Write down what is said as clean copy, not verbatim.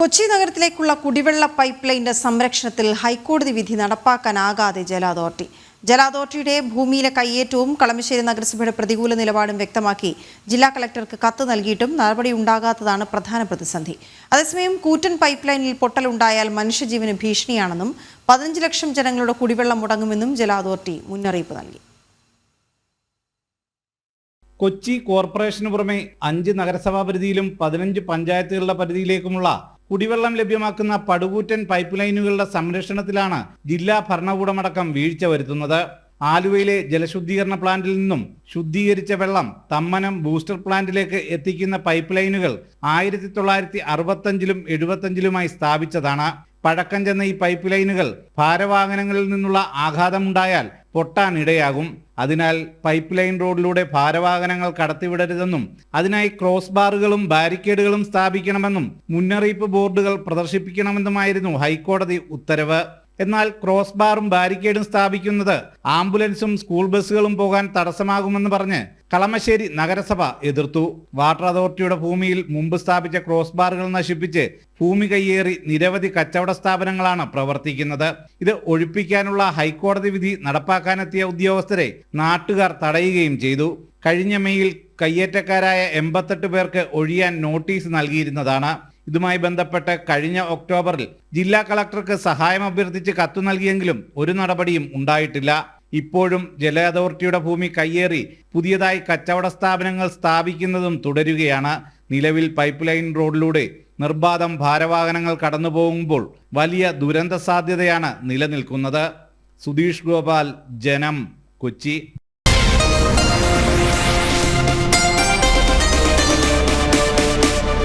കൊച്ചി നഗരത്തിലേക്കുള്ള കുടിവെള്ള പൈപ്പ് ലൈനിന്റെ സംരക്ഷണത്തിൽ ഹൈക്കോടതി വിധി നടപ്പാക്കാനാകാതെ ജല അതോറിറ്റി. ജല അതോറിറ്റിയുടെ ഭൂമിയിലെ കയ്യേറ്റവും കളമശ്ശേരി നഗരസഭയുടെ പ്രതികൂല നിലപാടും വ്യക്തമാക്കി ജില്ലാ കളക്ടർക്ക് കത്ത് നൽകിയിട്ടും നടപടി ഉണ്ടാകാത്തതാണ് പ്രധാന പ്രതിസന്ധി. അതേസമയം കൂറ്റൻ പൈപ്പ് ലൈനിൽ പൊട്ടലുണ്ടായാൽ മനുഷ്യജീവന് ഭീഷണിയാണെന്നും 15 ലക്ഷം ജനങ്ങളുടെ കുടിവെള്ളം മുടങ്ങുമെന്നും ജല അതോറിറ്റി മുന്നറിയിപ്പ് നൽകി. കൊച്ചി കോർപ്പറേഷന് പുറമെ 5 നഗരസഭാ പരിധിയിലും 15 പഞ്ചായത്തുകളുടെ പരിധിയിലേക്കുമുള്ള കുടിവെള്ളം ലഭ്യമാക്കുന്ന പടുകൂറ്റൻ പൈപ്പ് ലൈനുകളുടെ സംരക്ഷണത്തിലാണ് ജില്ലാ ഭരണകൂടമടക്കം വീഴ്ച വരുത്തുന്നത്. ആലുവയിലെ ജലശുദ്ധീകരണ പ്ലാന്റിൽ നിന്നും ശുദ്ധീകരിച്ച വെള്ളം തമ്മനം ബൂസ്റ്റർ പ്ലാന്റിലേക്ക് എത്തിക്കുന്ന പൈപ്പ് ലൈനുകൾ 1965ലും 75ലുമായി സ്ഥാപിച്ചതാണ്. പഴക്കം ചെന്ന ഈ പൈപ്പ് ലൈനുകൾ ഭാരവാഹനങ്ങളിൽ നിന്നുള്ള ആഘാതമുണ്ടായാൽ പൊട്ടാനിടയാകും. അതിനാൽ പൈപ്പ് ലൈൻ റോഡിലൂടെ ഭാരവാഹനങ്ങൾ കടത്തിവിടരുതെന്നും അതിനായി ക്രോസ് ബാറുകളും ബാരിക്കേഡുകളും സ്ഥാപിക്കണമെന്നും മുന്നറിയിപ്പ് ബോർഡുകൾ പ്രദർശിപ്പിക്കണമെന്നുമായിരുന്നു ഹൈക്കോടതി ഉത്തരവ്. എന്നാൽ ക്രോസ് ബാറും ബാരിക്കേഡും സ്ഥാപിക്കുന്നത് ആംബുലൻസും സ്കൂൾ ബസ്സുകളും പോകാൻ തടസ്സമാകുമെന്ന് പറഞ്ഞ് കളമശ്ശേരി നഗരസഭ എതിർത്തു. വാട്ടർ അതോറിറ്റിയുടെ ഭൂമിയിൽ മുമ്പ് സ്ഥാപിച്ച ക്രോസ് ബാറുകൾ നശിപ്പിച്ച് ഭൂമി കയ്യേറി നിരവധി കച്ചവട സ്ഥാപനങ്ങളാണ് പ്രവർത്തിക്കുന്നത്. ഇത് ഒഴിപ്പിക്കാനുള്ള ഹൈക്കോടതി വിധി നടപ്പാക്കാനെത്തിയ ഉദ്യോഗസ്ഥരെ നാട്ടുകാർ തടയുകയും ചെയ്തു. കഴിഞ്ഞ മെയ്യിൽ കയ്യേറ്റക്കാരായ 88 പേർക്ക് ഒഴിയാൻ നോട്ടീസ് നൽകിയിരുന്നതാണ്. ഇതുമായി ബന്ധപ്പെട്ട് കഴിഞ്ഞ ഒക്ടോബറിൽ ജില്ലാ കളക്ടർക്ക് സഹായം അഭ്യർത്ഥിച്ച് കത്തു നൽകിയെങ്കിലും ഒരു നടപടിയും ഉണ്ടായിട്ടില്ല. ഇപ്പോഴും ജല അതോറിറ്റിയുടെ ഭൂമി കയ്യേറി പുതിയതായി കച്ചവട സ്ഥാപനങ്ങൾ സ്ഥാപിക്കുന്നതും തുടരുകയാണ്. നിലവിൽ പൈപ്പ് ലൈൻ റോഡിലൂടെ നിർബാധം ഭാരവാഹനങ്ങൾ കടന്നു പോകുമ്പോൾ വലിയ ദുരന്ത സാധ്യതയാണ് നിലനിൽക്കുന്നത്. സുധീഷ് ഗോപാൽ, ജനം, കൊച്ചി.